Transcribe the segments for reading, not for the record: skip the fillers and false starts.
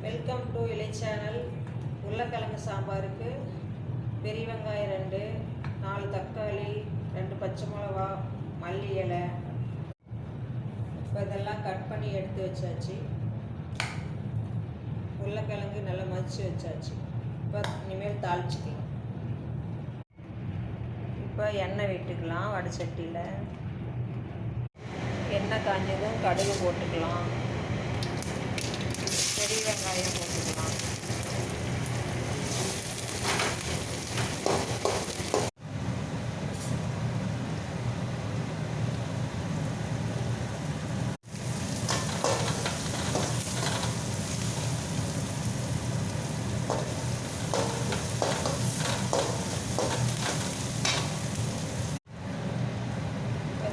Welcome to இலை channel. உருளைக்கிழங்கு சாம்பாருக்கு பெரிய வெங்காயம் 2, 4 தக்காளி, 2 பச்சை மிளகா, மல்லி இலை, இப்போ இதெல்லாம் கட் பண்ணி எடுத்து வச்சாச்சு. உருளைக்கிழங்கு நல்லா மதித்து வச்சாச்சு. இப்போ இனிமேல் தாளிச்சிக்கலாம். இப்போ எண்ணெய் விட்டுக்கலாம். வடச்சட்டியில் எண்ணெய் காஞ்சதும் கடுகு போட்டுக்கலாம். பெரிய வெங்காயம் போட்டுக்கலாம்.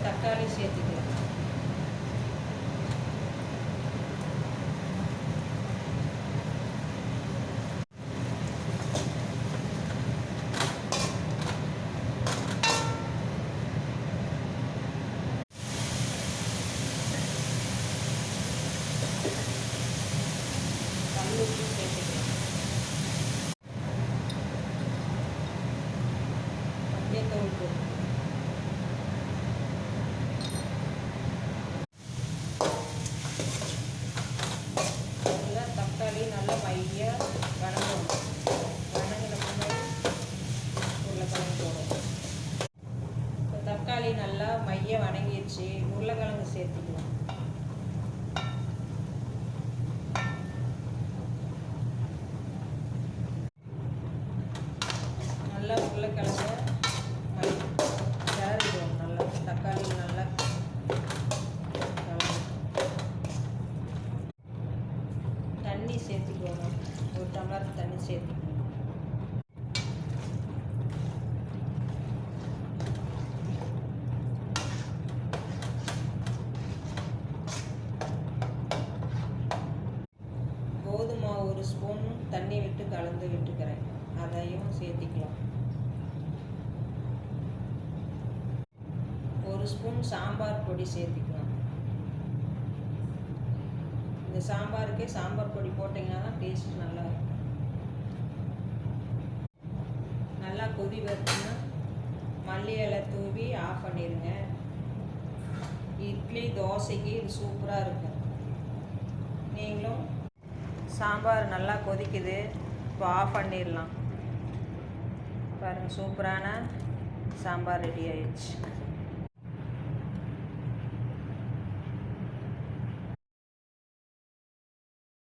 தக்காளி சேர்த்துக்கலாம். கல்லுப்பு சேர்த்துக்கலாம். மஞ்சத்தூள் போட்டு தக்காளி நல்லா மைய வணங்கணும். வணங்கின முன்னாடி உருளைக்கிழங்கு போடணும். இப்போ தக்காளி நல்லா மைய வணங்கிடுச்சு. உருளைக்கிழங்கு சேர்த்துக்கலாம். நல்லா உருளைக்கிழங்க கிளறிடுவோம். நல்லா தக்காளி நல்லா தண்ணி சேர்த்துக்கணும். 1 டம்ளர் தண்ணி சேர்த்துக்கணும். கோதுமை 1 ஸ்பூன் தண்ணி விட்டு கலந்து விட்டுக்கிறேன். அதையும் சேர்த்திக்கலாம். 1 ஸ்பூன் சாம்பார் பொடி சேர்த்திக்கலாம். இந்த சாம்பாருக்கே சாம்பார் பொடி போட்டிங்கன்னா தான் டேஸ்ட் நல்லா இருக்கும். நல்லா கொதி வருதுன்னா மல்லி இலை தூவி ஆஃப் பண்ணிடுங்க. இட்லி தோசைக்கு இது சூப்பராக இருக்கும். நீங்களும் சாம்பார் நல்லா கொதிக்குது. இப்போ ஆஃப் பண்ணிடலாம். பாருங்கள், சூப்பரான சாம்பார் ரெடி ஆயிடுச்சு.